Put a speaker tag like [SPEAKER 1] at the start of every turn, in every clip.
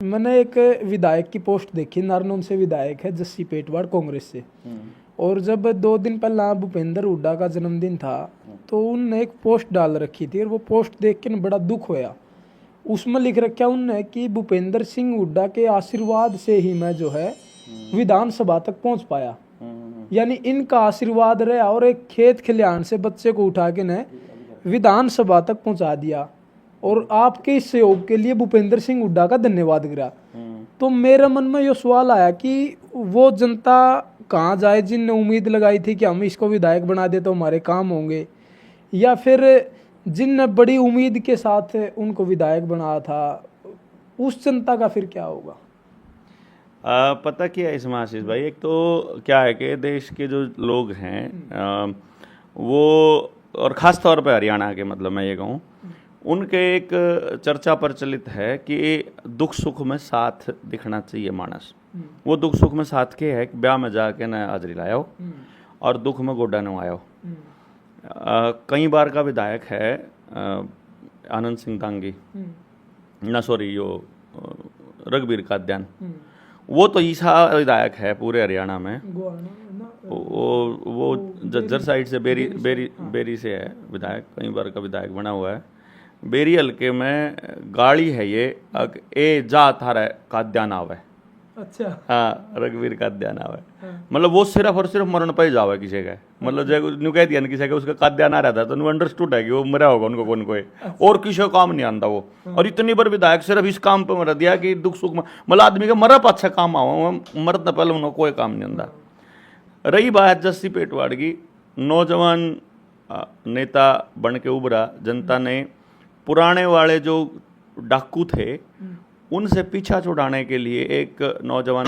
[SPEAKER 1] मैंने एक विधायक की पोस्ट देखी, नारनौल से विधायक है जस्सी पेटवाड़ कांग्रेस से। और जब 2 दिन पहला भूपेंद्र हुड्डा का जन्मदिन था तो उनने एक पोस्ट डाल रखी थी और वो पोस्ट देख के बड़ा दुख होया। उसमें लिख रखा उनने कि भूपेंद्र सिंह हुड्डा के आशीर्वाद से ही मैं जो है विधानसभा तक पहुंच पाया। यानी इनका आशीर्वाद रहा और एक खेत खलिहान से बच्चे को उठा के ने विधानसभा तक पहुंचा दिया और आपके इस सहयोग के लिए भूपेंद्र सिंह हुड्डा का धन्यवाद करा। तो मेरे मन में ये सवाल आया कि वो जनता कहाँ जाए जिनने उम्मीद लगाई थी कि हम इसको विधायक बना दे तो हमारे काम होंगे, या फिर जिनने बड़ी उम्मीद के साथ उनको विधायक बनाया था उस जनता का फिर क्या होगा?
[SPEAKER 2] पता क्या है इसमें आशीष भाई, एक तो क्या है कि देश के जो लोग हैं वो, और ख़ास तौर पे हरियाणा के, मतलब मैं ये कहूँ, उनके एक चर्चा प्रचलित है कि दुख सुख में साथ दिखना चाहिए मानस। वो दुख सुख में साथ के है कि ब्याह में जाके न हाजिरी लाओ और दुख में गोडा न आयो। कई बार का विधायक है आनंद सिंह दांगी, ना सॉरी यो रघुवीर काद्यान, वो तो ईसा विधायक है पूरे हरियाणा में। वो जज्जर साइड से बेरी से है विधायक, कई बार का विधायक बना हुआ है। बेरी हल्के में गाड़ी है ये ए जा थारा काद्यान आवे।
[SPEAKER 1] अच्छा,
[SPEAKER 2] हाँ, रघुवीर काद्यान आवे। मतलब वो सिर्फ और सिर्फ मरण पर ही जावे किसी का, मतलब जो न्यू कह दिया ना किसी का उसका काद्यान आ रहा था तो न्यू अंडरस्टूड है कि वो मरा होगा उनको कौन कोई और किसी को काम नहीं आंदा वो। और इतनी बार विधायक सिर्फ इस काम पे मर दिया कि दुख सुख में, मतलब आदमी का मरा अच्छा काम आवा, मरद न पहले उनको कोई काम नहीं आंदा। रही बात जस्सी पेटवाड़ की, नौजवान नेता बन के उभरा, जनता ने पुराने वाले जो डाकू थे उनसे पीछा छुड़ाने के लिए एक नौजवान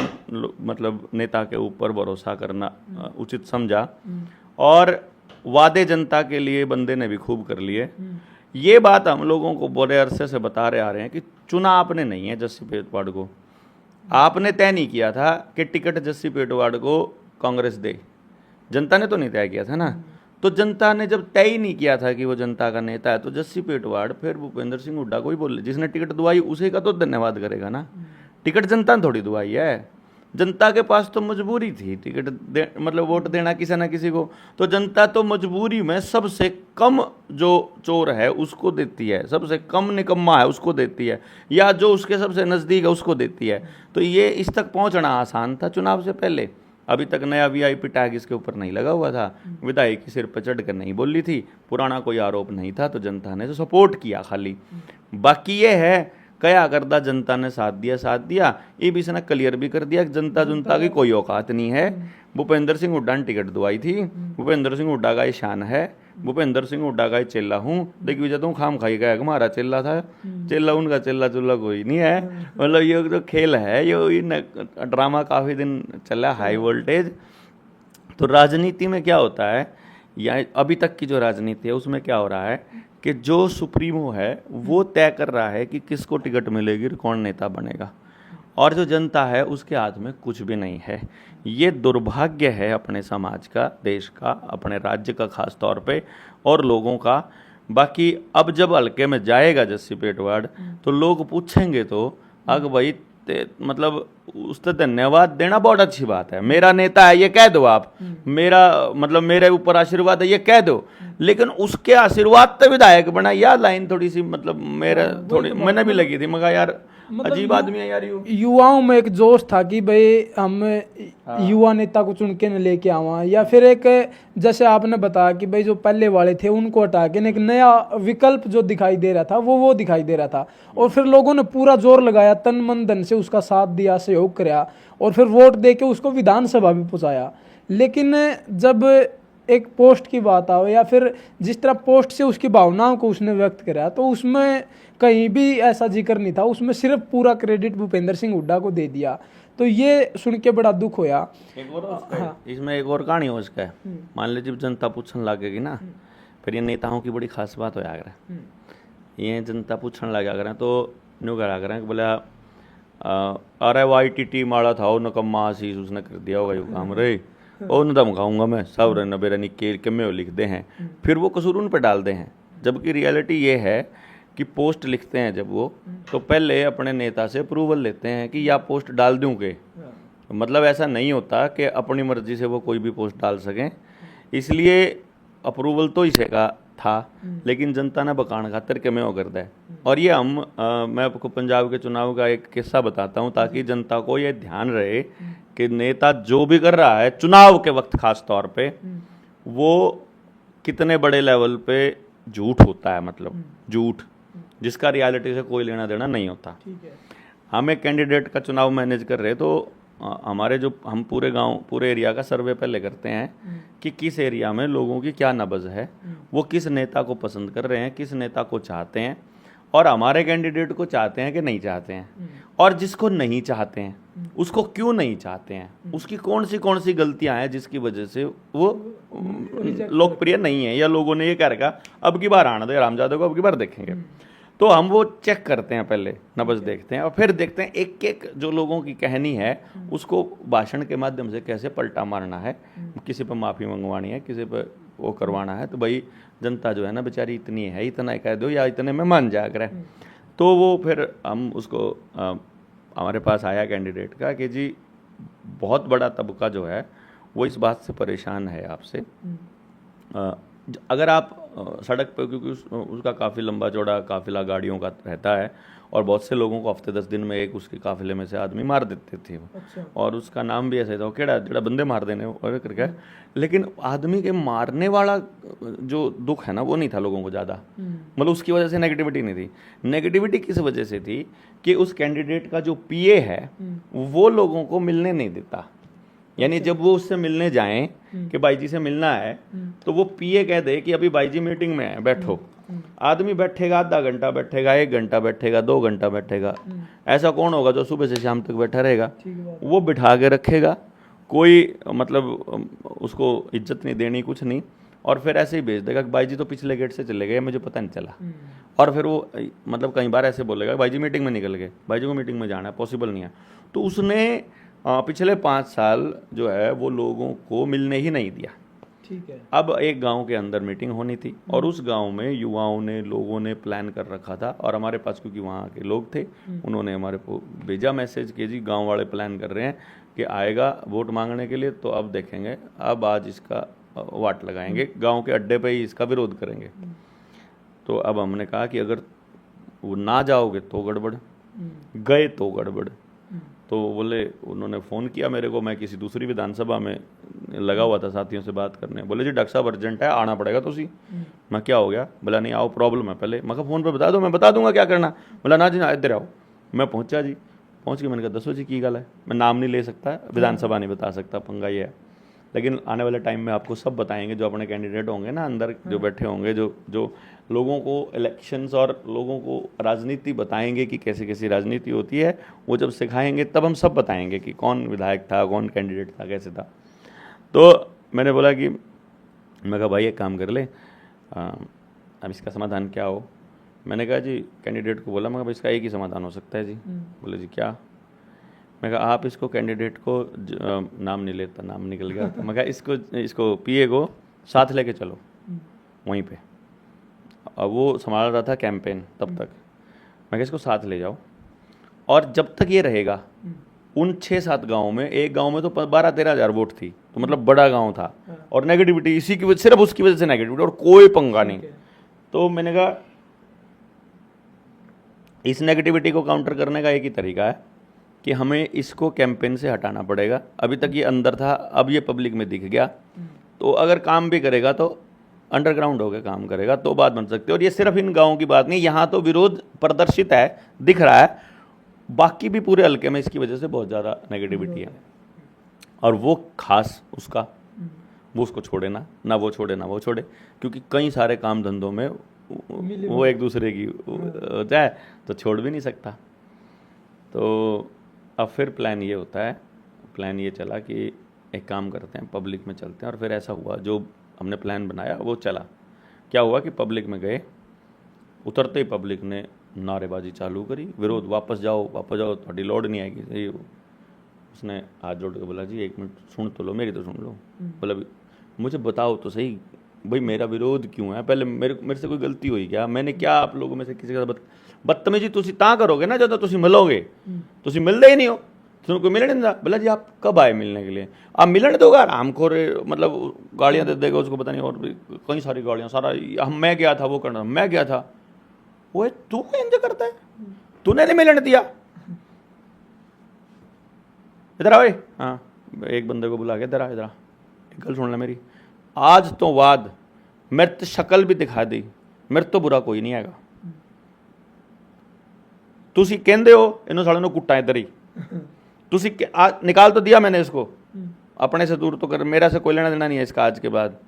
[SPEAKER 2] मतलब नेता के ऊपर भरोसा करना उचित समझा और वादे जनता के लिए बंदे ने भी खूब कर लिए। ये बात हम लोगों को बड़े अरसे से बता रहे आ रहे हैं कि चुना आपने नहीं है जस्सी पेटवाड़ को, आपने तय नहीं किया था कि टिकट जस्सी पेटवाड़ को कांग्रेस दे, जनता ने तो नहीं तय किया था ना। तो जनता ने जब तय ही नहीं किया था कि वो जनता का नेता है तो जस्सी पेटवाड़ फिर भूपेंद्र सिंह हुड्डा को ही बोले, जिसने टिकट दुआई उसी का तो धन्यवाद करेगा ना। टिकट जनता ने थोड़ी दुआई है, जनता के पास तो मजबूरी थी टिकट मतलब वोट देना किसी ना किसी को, तो जनता तो मजबूरी में सबसे कम जो चोर है उसको देती है, सबसे कम निकम्मा है उसको देती है, या जो उसके सबसे नज़दीक है उसको देती है। तो ये इस तक पहुंचना आसान था चुनाव से पहले। अभी तक नया वीआईपी टैग इसके ऊपर नहीं लगा हुआ था, विधायक की सिर पर चढ़ कर नहीं बोली थी, पुराना कोई आरोप नहीं था, तो जनता ने तो सपोर्ट किया खाली। बाकी ये है कया करदा जनता ने साथ दिया, ये भी इसने क्लियर भी कर दिया कि जनता की कोई औकात नहीं है। भूपेंद्र सिंह हुड्डा ने टिकट दुआई थी, भूपेंद्र सिंह हुड्डा का ईशान है, भूपेंद्र सिंह हुड्डा का चेला हूँ। देख विजय तुम खाम खाई गया हमारा चेला था, चेला उनका चेला चुल्ला कोई नहीं है। मतलब ये जो खेल है ये ड्रामा काफ़ी दिन चला, हाई वोल्टेज। तो राजनीति में क्या होता है, या अभी तक की जो राजनीति है उसमें क्या हो रहा है कि जो सुप्रीमो है वो तय कर रहा है कि किसको टिकट मिलेगी और कौन नेता बनेगा, और जो जनता है उसके हाथ में कुछ भी नहीं है। ये दुर्भाग्य है अपने समाज का, देश का, अपने राज्य का खास तौर पे और लोगों का। बाकी अब जब हल्के में जाएगा जस्सी पेटवाड़ तो लोग पूछेंगे तो अग भाई मतलब उससे धन्यवाद देना बहुत अच्छी बात है, मेरा नेता है ये कह दो आप, मेरा मतलब मेरे ऊपर आशीर्वाद है ये कह दो, लेकिन उसके आशीर्वाद से विधायक बना, यह लाइन थोड़ी सी मतलब मेरा थोड़ी मैंने भी लगी थी, मगर यार अजीब आदमी है यार।
[SPEAKER 1] युवाओं में एक जोश था कि भाई हम युवा नेता को चुन के न लेके आवा, या फिर एक जैसे आपने बताया कि भाई जो पहले वाले थे उनको हटा के एक नया विकल्प जो दिखाई दे रहा था वो दिखाई दे रहा था। और फिर लोगों ने पूरा जोर लगाया, तन मन धन से उसका साथ दिया, सहयोग कराया और फिर वोट दे के उसको विधानसभा भी पहुंचाया। लेकिन जब एक पोस्ट की बात आओ या फिर जिस तरह पोस्ट से उसकी भावनाओं को उसने व्यक्त करा तो उसमें कहीं भी ऐसा जिक्र नहीं था, उसमें सिर्फ पूरा क्रेडिट भूपेंद्र सिंह हुड्डा को दे दिया। तो ये सुन के बड़ा दुख होया।
[SPEAKER 2] एक और इसमें एक और कहानी हो उसका, मान लीजिए जब जनता पूछने लगेगी ना, फिर ये नेताओं की बड़ी खास बात होया करें, ये जनता पूछने लगा करें तो न्यू करा करें कि बोला अरे YTT माड़ा था वो नकम्मा आशीष उसने कर दिया होगा यू काम रे, और न धमकाऊंगा मैं सब नबेरा निकेल के में लिखते हैं, फिर वो कसूर उन पर डालते हैं। जबकि रियलिटी ये है कि पोस्ट लिखते हैं जब वो, तो पहले अपने नेता से अप्रूवल लेते हैं कि या पोस्ट डाल दूं के। मतलब ऐसा नहीं होता कि अपनी मर्जी से वो कोई भी पोस्ट डाल सकें, इसलिए अप्रूवल तो इसे का था, लेकिन जनता ने बकान खातर के में वो करता है। और ये मैं आपको पंजाब के चुनाव का एक किस्सा बताता हूँ ताकि जनता को ये ध्यान रहे कि नेता जो भी कर रहा है चुनाव के वक्त खास तौर पे, वो कितने बड़े लेवल पे झूठ होता है, मतलब झूठ जिसका रियलिटी से कोई लेना देना नहीं होता। हम एक कैंडिडेट का चुनाव मैनेज कर रहे, तो हमारे जो हम पूरे गांव पूरे एरिया का सर्वे पहले करते हैं कि किस एरिया में लोगों की क्या नब्ज है, वो किस नेता को पसंद कर रहे हैं, किस नेता को चाहते हैं, और हमारे कैंडिडेट को चाहते हैं कि नहीं चाहते हैं, और जिसको नहीं चाहते हैं उसको क्यों नहीं चाहते हैं, उसकी कौन सी गलतियां हैं जिसकी वजह से वो लोकप्रिय नहीं है, या लोगों ने ये कह रखा अब की बार आना दे रामजादा को, अब की बार देखेंगे। तो हम वो चेक करते हैं, पहले नब्ज देखते हैं और फिर देखते हैं एक एक जो लोगों की कहानी है उसको भाषण के माध्यम से कैसे पलटा मारना है, किसी पर माफ़ी मंगवानी है, किसी पर वो करवाना है। तो भाई जनता जो है ना बेचारी इतनी है, इतना कह दो या इतने में मान जा कर। तो वो फिर हम उसको हमारे पास आया कैंडिडेट का कि जी बहुत बड़ा तबका जो है वो इस बात से परेशान है आपसे, अगर आप सड़क पर, क्योंकि उसका काफ़ी लंबा चौड़ा काफिला गाड़ियों का रहता है और बहुत से लोगों को हफ्ते 10 दिन में एक उसके काफिले में से आदमी मार देते थे वो। अच्छा। और उसका नाम भी ऐसा था, केड़ा जड़ा बंदे मार देने और करके। लेकिन आदमी के मारने वाला जो दुख है ना वो नहीं था लोगों को ज़्यादा, मतलब उसकी वजह से नेगेटिविटी नहीं थी। नेगेटिविटी किस वजह से थी कि उस कैंडिडेट का जो पीए है वो लोगों को मिलने नहीं देता। यानी जब वो उससे मिलने जाएं कि भाई जी से मिलना है, तो वो पीए कह दे कि अभी भाई जी मीटिंग में है, बैठो। आदमी बैठेगा, आधा घंटा बैठेगा, 1 घंटा बैठेगा, 2 घंटा बैठेगा। ऐसा कौन होगा जो सुबह से शाम तक बैठा रहेगा? वो बिठा के रखेगा, कोई मतलब उसको इज्जत नहीं देनी, कुछ नहीं, और फिर ऐसे ही भेज देगा कि भाई जी तो पिछले गेट से चले गए, मुझे पता नहीं चला। और फिर वो मतलब कई बार ऐसे बोलेगा भाई जी मीटिंग में निकल गए, भाई जी को मीटिंग में जाना है, पॉसिबल नहीं है। तो उसने पिछले 5 साल जो है वो लोगों को मिलने ही नहीं दिया। ठीक है। अब एक गांव के अंदर मीटिंग होनी थी और उस गांव में युवाओं ने, लोगों ने प्लान कर रखा था, और हमारे पास क्योंकि वहाँ के लोग थे उन्होंने हमारे को भेजा मैसेज कि जी गांव वाले प्लान कर रहे हैं कि आएगा वोट मांगने के लिए, तो अब देखेंगे, अब आज इसका वाट लगाएंगे, गाँव के अड्डे पर ही इसका विरोध करेंगे। तो अब हमने कहा कि अगर वो ना जाओगे तो गड़बड़, गए तो गड़बड़। तो बोले, उन्होंने फ़ोन किया मेरे को, मैं किसी दूसरी विधानसभा में लगा हुआ था साथियों से बात करने। बोले जी डॉक्टर साहब अर्जेंट है, आना पड़ेगा तो सी। मैं क्या हो गया? बोला नहीं आओ, प्रॉब्लम है पहले। मैं कहा फ़ोन पे बता दो, मैं बता दूंगा क्या करना। बोला ना जी ना, इधर आओ। मैं पहुंचा जी, पहुंच के मैंने कहा दसो जी की गल है। मैं नाम नहीं ले सकता, विधानसभा नहीं बता सकता, पंगा ये है। लेकिन आने वाले टाइम में आपको सब बताएंगे, जो अपने कैंडिडेट होंगे ना अंदर जो बैठे होंगे, जो लोगों को इलेक्शंस और लोगों को राजनीति बताएंगे कि कैसे कैसी राजनीति होती है, वो जब सिखाएंगे तब हम सब बताएंगे कि कौन विधायक था, कौन कैंडिडेट था, कैसे था। तो मैंने बोला कि मैं कहा भाई एक काम कर ले, अब इसका समाधान क्या हो। मैंने कहा जी कैंडिडेट को बोला, मैं कहा इसका एक ही समाधान हो सकता है जी। बोले जी क्या? मैं कहा आप इसको कैंडिडेट को नाम नहीं लेता, नाम निकल गया। तो मैं कहा इसको पीए को साथ लेके चलो वहीं पे। अब वो संभाल रहा था कैंपेन तब तक। मैं कहा इसको साथ ले जाओ, और जब तक ये रहेगा उन 6-7 गाँव में, एक गांव में तो 12-13 हज़ार वोट थी, तो मतलब बड़ा गांव था, और नेगेटिविटी इसी की वजह, सिर्फ उसकी वजह से नेगेटिविटी, और कोई पंगा नहीं। तो मैंने कहा इस नेगेटिविटी को काउंटर करने का एक ही तरीका है कि हमें इसको कैंपेन से हटाना पड़ेगा। अभी तक ये अंदर था, अब ये पब्लिक में दिख गया, तो अगर काम भी करेगा तो अंडरग्राउंड होकर काम करेगा, तो बात बन सकती है। और ये सिर्फ इन गाँव की बात नहीं, यहाँ तो विरोध प्रदर्शित है, दिख रहा है, बाकी भी पूरे हल्के में इसकी वजह से बहुत ज़्यादा नेगेटिविटी है। और वो खास उसका, वो उसको छोड़े ना वो छोड़े ना वो छोड़े, क्योंकि कई सारे काम धंधों में वो एक दूसरे की जाए तो छोड़ भी नहीं सकता। तो अब फिर प्लान ये होता है, प्लान ये चला कि एक काम करते हैं, पब्लिक में चलते हैं। और फिर ऐसा हुआ, जो हमने प्लान बनाया वो चला। क्या हुआ कि पब्लिक में गए, उतरते ही पब्लिक ने नारेबाजी चालू करी, विरोध, वापस जाओ थोड़ी लोड नहीं आएगी। सही हो। उसने हाथ जोड़ के बोला जी 1 मिनट सुन तो लो, मेरी तो सुन लो। बोला मुझे बताओ तो सही भाई मेरा विरोध क्यों है, पहले मेरे से कोई गलती हुई क्या, मैंने क्या आप लोगों में से किसी का बदतमीजी तुसी तां करोगे ना ਜਦੋਂ ਤੁਸੀਂ ਮਿਲੋਗੇ, ਤੁਸੀਂ मिलते ही नहीं हो, तुम कोई मिलने नहीं देता। बोला जी आप कब आए मिलने के लिए, आप मिलने दोगे, आरामखोर मतलब गालियां दे देगा उसको, पता नहीं और भी कई सारी गालियां, सारा हम मैं गया था वो करना, मैं गया था, वो तू इंज करता है, तूने नहीं मिलने दिया, इधर आओ। हाँ एक बंदे को बुला के इधर आ, एक गल सुन ले मेरी, आज तो बाद मेरे तो शक्ल भी दिखा दी, मेरे तो बुरा कोई नहीं हैगा, तुसी कहते हो इन्हों साले कुट्टा इधर ही, तुसी निकाल तो दिया मैंने इसको, अपने से दूर तो कर, मेरा से कोई लेना देना नहीं है इसका आज के बाद,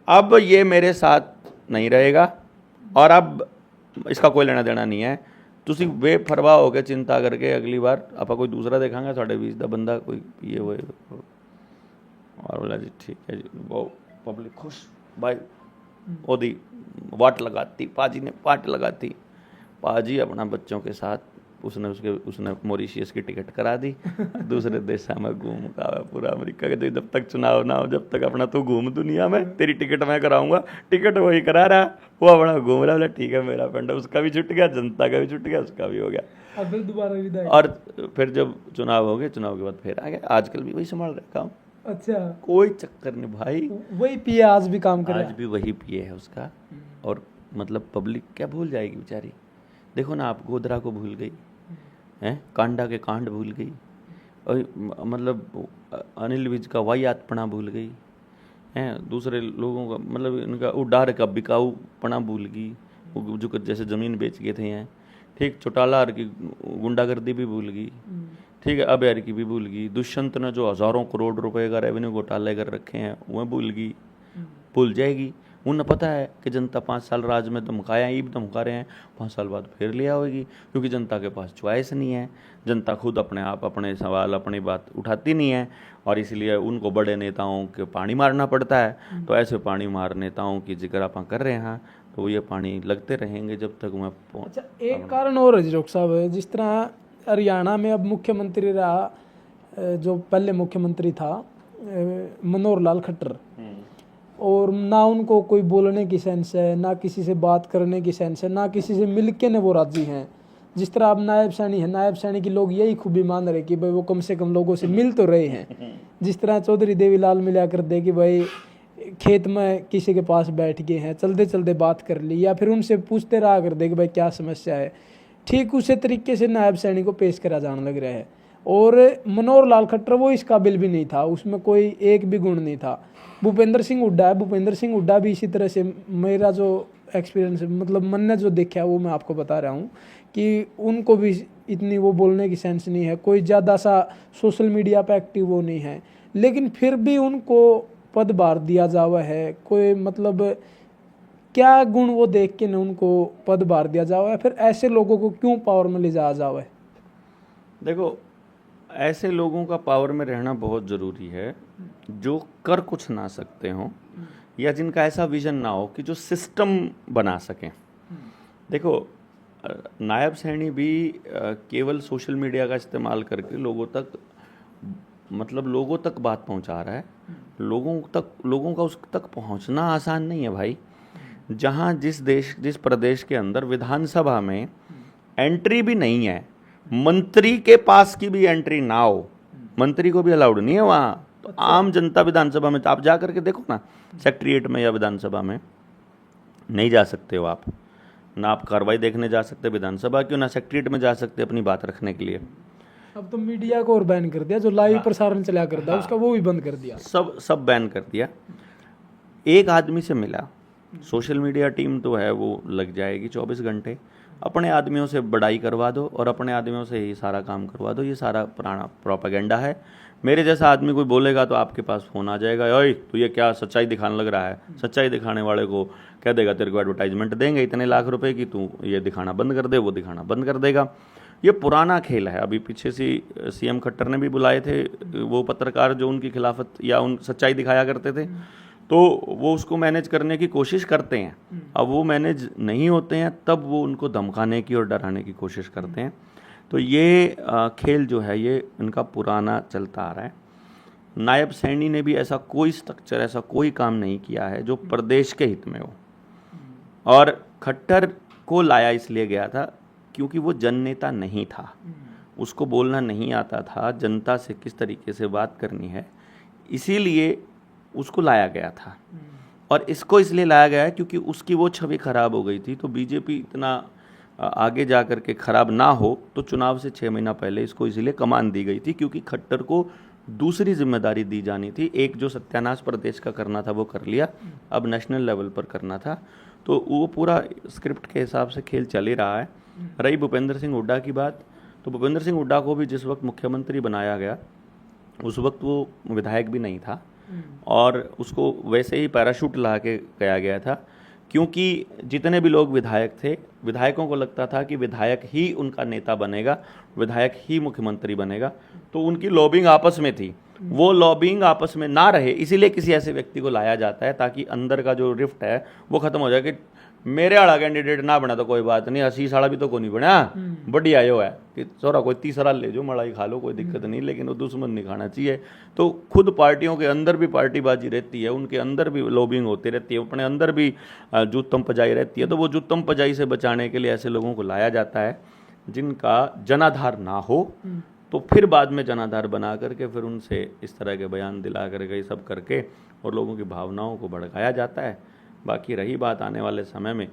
[SPEAKER 2] अब ये मेरे साथ नहीं रहेगा और अब इसका कोई लेना देना नहीं है, तुसी बेपरवाह हो के चिंता करके अगली बार आप कोई दूसरा देखांगे साढ़े 20 का बंदा कोई ये वो, और बोला जी ठीक है जी, वो पब्लिक खुश भाई, ओदी वाट लगाती, पाजी ने पाट लगाती, पाजी अपना बच्चों के साथ उसने मॉरिशियस की टिकट करा दी, दूसरे देशों में घूम का पूरा अमेरिका के, तो जब तक चुनाव ना हो जब तक अपना तू घूम दुनिया में, तेरी टिकट मैं कराऊंगा, टिकट वही करा रहा, वो अपना घूम रहा, बोला ठीक है मेरा फ्रेंड, उसका भी छूट गया, जनता का भी छूट गया, उसका भी हो गया,
[SPEAKER 1] अब फिर दोबारा विदाई,
[SPEAKER 2] और फिर जब चुनाव हो गए, चुनाव के बाद फिर आ गए, आजकल भी वही संभाल रहे काम।
[SPEAKER 1] अच्छा
[SPEAKER 2] कोई चक्कर नहीं भाई,
[SPEAKER 1] वही पिए आज भी काम कर रहा
[SPEAKER 2] आज भी वही पिए है उसका, और मतलब पब्लिक क्या भूल जाएगी बेचारी, देखो ना आप गोधरा को भूल गई हैं, कांडा के कांड भूल गई, और मतलब अनिल विज का वाहियातपना भूल गई हैं, दूसरे लोगों का मतलब इनका उडार का बिकाऊपना भूल गई, वो जो जैसे ज़मीन बेच गए थे हैं, ठीक, चौटाला की गुंडागर्दी भी भूल गई, ठीक है, अबेर की भी भूल गई, दुष्यंत ने जो हज़ारों करोड़ रुपए का रेवेन्यू घोटाले कर रखे हैं वह भूल गई, भूल जाएगी, उन्हें पता है कि जनता 5 साल राज में धमकाया, ये भी धमका रहे हैं, 5 साल बाद फिर लिया होगी, क्योंकि जनता के पास चॉइस नहीं है, जनता खुद अपने आप अपने सवाल अपनी बात उठाती नहीं है, और इसलिए उनको बड़े नेताओं के पानी मारना पड़ता है, तो ऐसे पानी मार नेताओं की जिक्र आप कर रहे हैं, तो ये पानी लगते रहेंगे जब तक मैं।
[SPEAKER 1] अच्छा एक कारण और है डॉक्टर साहब, जिस तरह हरियाणा में अब मुख्यमंत्री रहा, जो पहले मुख्यमंत्री था मनोहर लाल खट्टर, और ना उनको कोई बोलने की सेंस है, ना किसी से बात करने की सेंस है, ना किसी से मिलके ने वो राजी हैं, जिस तरह अब नायब सैनी है, नायब सैनी के लोग यही खूबी मान रहे कि भाई वो कम से कम लोगों से मिल तो रहे हैं, जिस तरह चौधरी देवीलाल मिला कर दे कि भाई खेत में किसी के पास बैठ गए हैं, चलते चलते बात कर ली, या फिर उनसे पूछते रहा कर दे कि भाई क्या समस्या है, ठीक उसी तरीके से नायब सैनी को पेश करा जाने लग रहा है। और मनोहर लाल खट्टर वो इस काबिल भी नहीं था, उसमें कोई एक भी गुण नहीं था। भूपेंद्र सिंह हुड्डा है, भूपेंद्र सिंह हुड्डा भी इसी तरह से, मेरा जो एक्सपीरियंस मतलब मन ने जो देखा वो मैं आपको बता रहा हूँ कि उनको भी इतनी वो बोलने की सेंस नहीं है, कोई ज़्यादा सा सोशल मीडिया पे एक्टिव वो नहीं है, लेकिन फिर भी उनको पदभार दिया जावा है, कोई मतलब क्या गुण वो देख के न उनको पदभार दिया जावा है, फिर ऐसे लोगों को क्यों पावर में ले जाया जावा है?
[SPEAKER 2] देखो ऐसे लोगों का पावर में रहना बहुत ज़रूरी है जो कर कुछ ना सकते हों, या जिनका ऐसा विजन ना हो कि जो सिस्टम बना सकें। देखो नायब सैनी भी केवल सोशल मीडिया का इस्तेमाल करके लोगों तक बात पहुंचा रहा है, लोगों का उस तक पहुंचना आसान नहीं है भाई। जहां जिस प्रदेश के अंदर विधानसभा में एंट्री भी नहीं है, मंत्री के पास की भी एंट्री ना हो, मंत्री को भी अलाउड नहीं है वहाँ, तो आम जनता विधानसभा में आप जा करके देखो ना, सेक्रेटरीट में या विधानसभा में नहीं जा सकते हो आप, ना आप कार्रवाई देखने जा सकते विधानसभा की, ना सेक्रेटरीट में जा सकते अपनी बात रखने के लिए।
[SPEAKER 1] अब तो मीडिया को और बैन कर दिया, जो लाइव प्रसारण चला करता है उसका वो भी बंद कर दिया, सब
[SPEAKER 2] बैन कर दिया। एक आदमी से मिला, सोशल मीडिया टीम तो है वो लग जाएगी 24 घंटे, अपने आदमियों से बड़ाई करवा दो और अपने आदमियों से ही सारा काम करवा दो, ये सारा पुराना प्रोपेगेंडा है। मेरे जैसा आदमी कोई बोलेगा तो आपके पास फ़ोन आ जाएगा, ओए तो ये क्या सच्चाई दिखाने लग रहा है, सच्चाई दिखाने वाले को कह देगा तेरे को एडवर्टाइजमेंट देंगे इतने लाख रुपए की, तू ये दिखाना बंद कर दे, वो दिखाना बंद कर देगा। ये पुराना खेल है। अभी पीछे से सीएम खट्टर ने भी बुलाए थे वो पत्रकार जो उनकी खिलाफत या उन सच्चाई दिखाया करते थे, तो वो उसको मैनेज करने की कोशिश करते हैं। अब वो मैनेज नहीं होते हैं तब वो उनको धमकाने की और डराने की कोशिश करते हैं। तो ये खेल जो है ये इनका पुराना चलता आ रहा है। नायब सैनी ने भी ऐसा कोई स्ट्रक्चर, ऐसा कोई काम नहीं किया है जो प्रदेश के हित में हो। और खट्टर को लाया इसलिए गया था क्योंकि वो जन नेता नहीं था, उसको बोलना नहीं आता था जनता से किस तरीके से बात करनी है, इसीलिए उसको लाया गया था। और इसको इसलिए लाया गया है क्योंकि उसकी वो छवि खराब हो गई थी। तो बीजेपी इतना आगे जा कर के खराब ना हो, तो चुनाव से 6 महीना पहले इसको इसलिए कमान दी गई थी, क्योंकि खट्टर को दूसरी जिम्मेदारी दी जानी थी। एक जो सत्यानाश प्रदेश का करना था वो कर लिया, अब नेशनल लेवल पर करना था। तो वो पूरा स्क्रिप्ट के हिसाब से खेल चल ही रहा है। रही भूपेंद्र सिंह हुड्डा की बात, तो भूपेंद्र सिंह हुड्डा को भी जिस वक्त मुख्यमंत्री बनाया गया उस वक्त वो विधायक भी नहीं था, और उसको वैसे ही पैराशूट ला के गया गया था, क्योंकि जितने भी लोग विधायक थे, विधायकों को लगता था कि विधायक ही उनका नेता बनेगा, विधायक ही मुख्यमंत्री बनेगा। तो उनकी लॉबिंग आपस में थी, वो लॉबिंग आपस में ना रहे, इसीलिए किसी ऐसे व्यक्ति को लाया जाता है ताकि अंदर का जो रिफ्ट है वो खत्म हो जाए कि मेरे आड़ा कैंडिडेट ना बना तो कोई बात नहीं, 80 साड़ा भी तो कोई नहीं बना, बढ़िया यो है कि छोरा कोई 30 ले जो मलाई खा लो, कोई दिक्कत नहीं, लेकिन वो दुश्मन नहीं खाना चाहिए। तो खुद पार्टियों के अंदर भी पार्टीबाजी रहती है, उनके अंदर भी लॉबिंग होती रहती है, अपने अंदर भी जूतम पजाई रहती है। तो वो जूतम पजाई से बचाने के लिए ऐसे लोगों को लाया जाता है जिनका जनाधार ना हो, तो फिर बाद में जनाधार बना करके फिर उनसे इस तरह के बयान दिला करके ये सब करके और लोगों की भावनाओं को भड़काया जाता है। बाकी रही बात आने वाले समय में,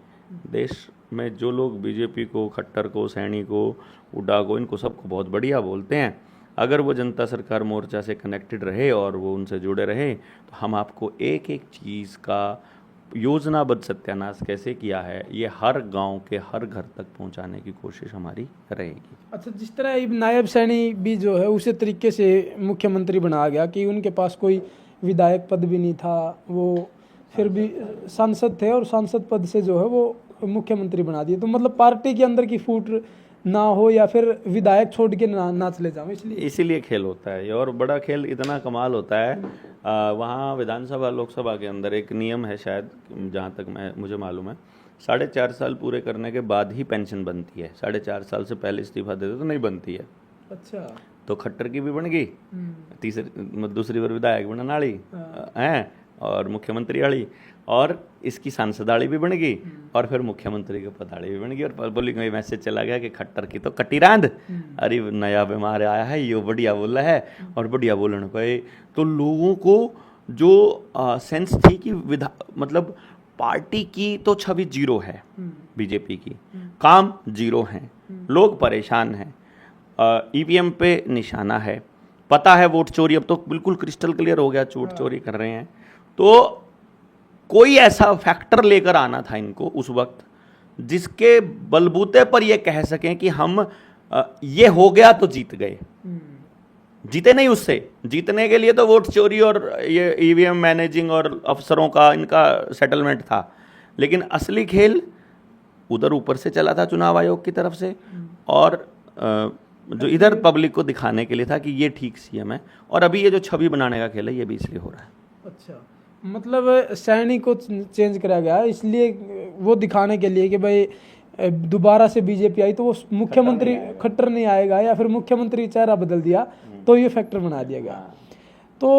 [SPEAKER 2] देश में जो लोग बीजेपी को, खट्टर को, सैनी को, हुड्डा को, इनको सबको बहुत बढ़िया बोलते हैं, अगर वो जनता सरकार मोर्चा से कनेक्टेड रहे और वो उनसे जुड़े रहे तो हम आपको एक एक चीज़ का योजनाबद्ध सत्यानाश कैसे किया है ये हर गांव के हर घर तक पहुंचाने की कोशिश हमारी रहेगी।
[SPEAKER 1] अच्छा, जिस तरह ये नायब सैनी भी जो है उसी तरीके से मुख्यमंत्री बनाया गया कि उनके पास कोई विधायक पद भी नहीं था, वो फिर भी सांसद थे और सांसद पद से जो है वो मुख्यमंत्री बना दिए। तो मतलब पार्टी के अंदर की फूट ना हो या फिर विधायक छोड़ के ना चले जाओ, इसीलिए
[SPEAKER 2] खेल होता है ये। और बड़ा खेल इतना कमाल होता है, वहाँ विधानसभा लोकसभा के अंदर एक नियम है शायद, जहाँ तक मुझे मालूम है, 4.5 साल पूरे करने के बाद ही पेंशन बनती है। 4.5 साल से पहले इस्तीफा देते तो नहीं बनती है।
[SPEAKER 1] अच्छा, तो
[SPEAKER 2] खट्टर की भी बन गई, दूसरी बार विधायक बना नाली है और मुख्यमंत्री आड़ी, और इसकी सांसदाड़ी भी बन गई और फिर मुख्यमंत्री के पदाड़ी भी बन गई। और पब्लिक में मैसेज चला गया कि खट्टर की तो कटी रांद, अरे नया बीमार आया है, ये बढ़िया बोला है और बढ़िया बोलने पे तो लोगों को जो सेंस थी कि मतलब पार्टी की तो छवि जीरो है, बीजेपी की काम जीरो है, लोग परेशान हैं, ईवीएम पे निशाना है, पता है वोट चोरी, अब तो बिल्कुल क्रिस्टल क्लियर हो गया वोट चोरी कर रहे हैं। तो कोई ऐसा फैक्टर लेकर आना था इनको उस वक्त जिसके बलबूते पर ये कह सकें कि हम ये हो गया तो जीत गए। जीते नहीं, उससे जीतने के लिए तो वोट चोरी और ये ईवीएम मैनेजिंग और अफसरों का इनका सेटलमेंट था, लेकिन असली खेल उधर ऊपर से चला था चुनाव आयोग की तरफ से, और जो इधर पब्लिक को दिखाने के लिए था कि ये ठीक सीएम है। और अभी ये जो छवि बनाने का खेल है ये भी इसलिए हो रहा है।
[SPEAKER 1] अच्छा, मतलब सैनी को चेंज करा गया इसलिए वो दिखाने के लिए कि भाई दोबारा से बीजेपी आई तो वो मुख्यमंत्री खट्टर नहीं आएगा, या फिर मुख्यमंत्री चेहरा बदल दिया तो ये फैक्टर बना दिया गया। तो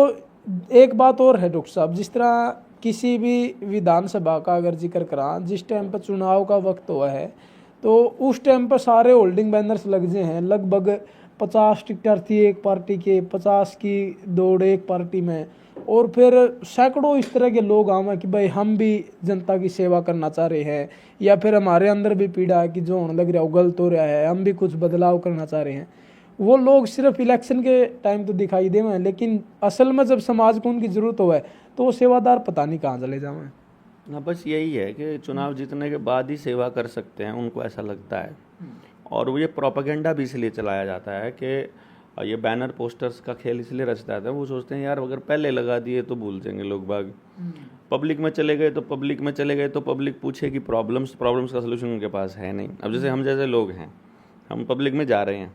[SPEAKER 1] एक बात और है डॉक्टर साहब, जिस तरह किसी भी विधानसभा का अगर जिक्र करा, जिस टाइम पर चुनाव का वक्त हुआ है तो उस टाइम पर सारे होल्डिंग बैनर्स लग गए हैं, लगभग 50 टिकटर थी एक पार्टी के, 50 की दौड़ एक पार्टी में, और फिर सैकड़ों इस तरह के लोग आए कि भाई हम भी जनता की सेवा करना चाह रहे हैं, या फिर हमारे अंदर भी पीड़ा है कि जो होने लग रहा है वो गलत हो रहा है, हम भी कुछ बदलाव करना चाह रहे हैं। वो लोग सिर्फ इलेक्शन के टाइम तो दिखाई दे हैं, लेकिन असल में जब समाज को उनकी जरूरत हो है तो वो सेवादार पता नहीं कहाँ चले जाए।
[SPEAKER 2] हाँ, बस यही है कि चुनाव जीतने के बाद ही सेवा कर सकते हैं, उनको ऐसा लगता है। और वो ये प्रोपेगेंडा भी इसलिए चलाया जाता है कि ये बैनर पोस्टर्स का खेल इसलिए रचता है, वो सोचते हैं यार अगर पहले लगा दिए तो भूल जाएंगे लोग बाग। पब्लिक में चले गए तो पब्लिक पूछेगी प्रॉब्लम्स का सलूशन उनके पास है नहीं। अब जैसे हम जैसे लोग हैं, हम पब्लिक में जा रहे हैं,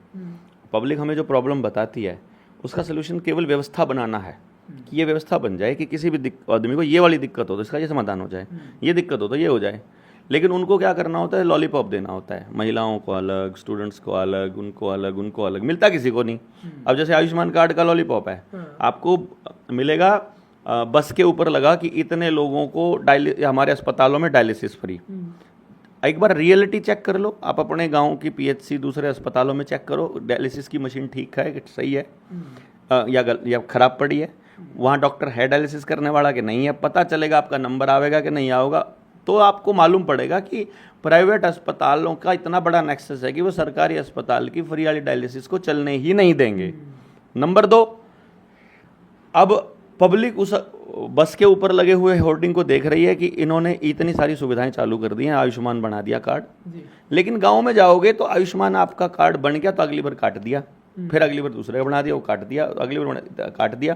[SPEAKER 2] पब्लिक हमें जो प्रॉब्लम बताती है उसका सलूशन केवल व्यवस्था बनाना है कि ये व्यवस्था बन जाए कि किसी भी आदमी को ये वाली दिक्कत हो तो इसका ये समाधान हो जाए, ये दिक्कत हो तो ये हो जाए। लेकिन उनको क्या करना होता है, लॉलीपॉप देना होता है, महिलाओं को अलग, स्टूडेंट्स को अलग, उनको अलग, मिलता किसी को नहीं। अब जैसे आयुष्मान कार्ड का लॉलीपॉप है, आपको मिलेगा बस के ऊपर लगा कि इतने लोगों को हमारे अस्पतालों में डायलिसिस फ्री। एक बार रियलिटी चेक कर लो, आप अपने गांव की पीएचसी दूसरे अस्पतालों में चेक करो, डायलिसिस की मशीन ठीक है कि सही है या खराब पड़ी है, वहाँ डॉक्टर है डायलिसिस करने वाला कि नहीं है, पता चलेगा, आपका नंबर आएगा कि नहीं आएगा, तो आपको मालूम पड़ेगा कि प्राइवेट अस्पतालों का इतना बड़ा नेक्सस है कि वो सरकारी अस्पताल की फ्री वाली डायलिसिस को चलने ही नहीं देंगे। नंबर 2, अब पब्लिक उस बस के ऊपर लगे हुए होर्डिंग को देख रही है कि इन्होंने इतनी सारी सुविधाएं चालू कर दी हैं, आयुष्मान बना दिया कार्ड, लेकिन गांव में जाओगे तो आयुष्मान आपका कार्ड बन गया तो अगली बार काट दिया, फिर अगली बार दूसरे का बना दिया, वो काट दिया, अगली बार काट दिया।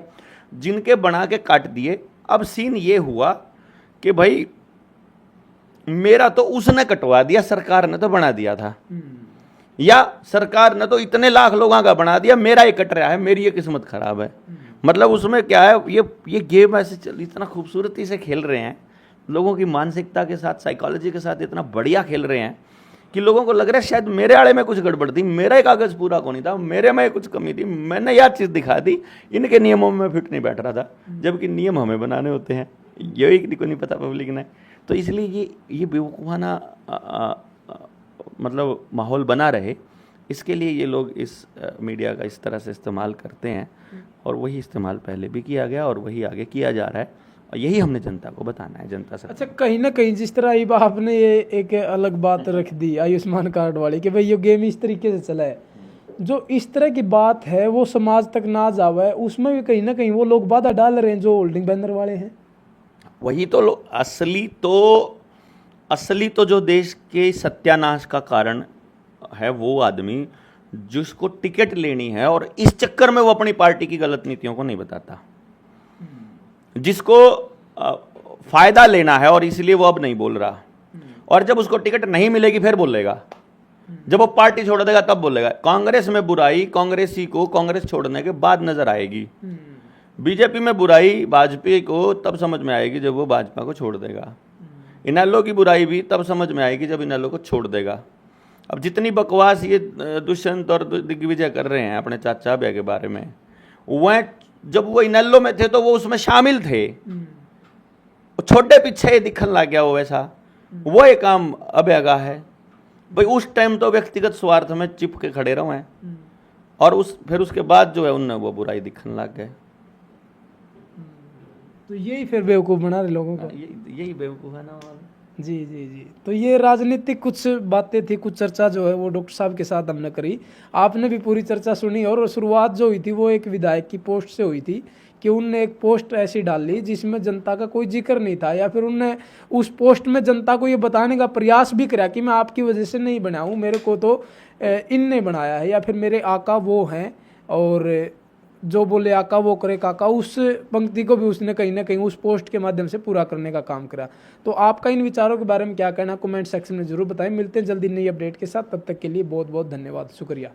[SPEAKER 2] जिनके बना के काट दिए, अब सीन ये हुआ कि भाई मेरा तो उसने कटवा दिया, सरकार ने तो बना दिया था, या सरकार ने तो इतने लाख लोगों का बना दिया, मेरा ये कट रहा है, मेरी ये किस्मत खराब है। मतलब उसमें क्या है, ये गेम ऐसे इतना खूबसूरती से खेल रहे हैं, लोगों की मानसिकता के साथ, साइकोलॉजी के साथ इतना बढ़िया खेल रहे हैं कि लोगों को लग रहा है शायद मेरे आड़े में कुछ गड़बड़ थी, मेरा एक कागज पूरा को नहीं था, मेरे में कुछ कमी थी, मैंने यह चीज़ दिखा दी, इनके नियमों में फिट नहीं बैठ रहा था, जबकि नियम हमें बनाने होते हैं, यही को नहीं पता पब्लिक ने। तो इसलिए ये बेवकूफ़ाना मतलब माहौल बना रहे, इसके लिए ये लोग इस मीडिया का इस तरह से इस्तेमाल करते हैं, और वही इस्तेमाल पहले भी किया गया और वही आगे किया जा रहा है, और यही हमने जनता को बताना है, जनता से।
[SPEAKER 1] अच्छा, कहीं ना कहीं जिस तरह ये आपने ये एक अलग बात रख दी आयुष्मान कार्ड वाली कि भाई ये गेम इस तरीके से चला है, जो इस तरह की बात है वो समाज तक ना जावे, उसमें भी कहीं ना कहीं वो लोग बाधा डाल रहे हैं जो होल्डिंग बैनर वाले हैं।
[SPEAKER 2] वही तो असली तो जो देश के सत्यानाश का कारण है वो आदमी जिसको टिकट लेनी है और इस चक्कर में वो अपनी पार्टी की गलत नीतियों को नहीं बताता, जिसको फायदा लेना है और इसलिए वो अब नहीं बोल रहा, और जब उसको टिकट नहीं मिलेगी फिर बोलेगा, जब वो पार्टी छोड़ देगा तब बोलेगा। कांग्रेस में बुराई कांग्रेसी को कांग्रेस छोड़ने के बाद नजर आएगी, बीजेपी में बुराई भाजपा को तब समझ में आएगी जब वो भाजपा को छोड़ देगा, इनेलो की बुराई भी तब समझ में आएगी जब इनेलो को छोड़ देगा। अब जितनी बकवास ये दुष्यंत और दिग्विजय कर रहे हैं अपने चाचा भैया के बारे में, वह जब वो इनेलो में थे तो वो उसमें शामिल थे, छोटे पीछे दिखने लग गया वो वैसा, वो एक काम अभ्या का है भाई। उस टाइम तो व्यक्तिगत स्वार्थ में चिप के खड़े रहो हैं, और फिर उसके बाद जो है उनने वो बुराई दिखने लग गए।
[SPEAKER 1] तो यही फिर बेवकूफ़ बना रहे लोगों को,
[SPEAKER 2] यही बेवकूफ़ है ना।
[SPEAKER 1] जी जी जी। तो ये राजनीतिक कुछ बातें थी, कुछ चर्चा जो है वो डॉक्टर साहब के साथ हमने करी, आपने भी पूरी चर्चा सुनी, और शुरुआत जो हुई थी वो एक विधायक की पोस्ट से हुई थी कि उनने एक पोस्ट ऐसी डाल ली जिसमें जनता का कोई जिक्र नहीं था, या फिर उनने उस पोस्ट में जनता को ये बताने का प्रयास भी करा कि मैं आपकी वजह से नहीं बना हूँ, मेरे को तो इनने बनाया है, या फिर मेरे आका वो हैं, और जो बोले आका वो करे काका, उस पंक्ति को भी उसने कहीं ना कहीं उस पोस्ट के माध्यम से पूरा करने का काम करा। तो आपका इन विचारों के बारे में क्या कहना, कमेंट सेक्शन में जरूर बताएं। मिलते हैं जल्दी नई अपडेट के साथ, तब तक के लिए बहुत बहुत धन्यवाद, शुक्रिया।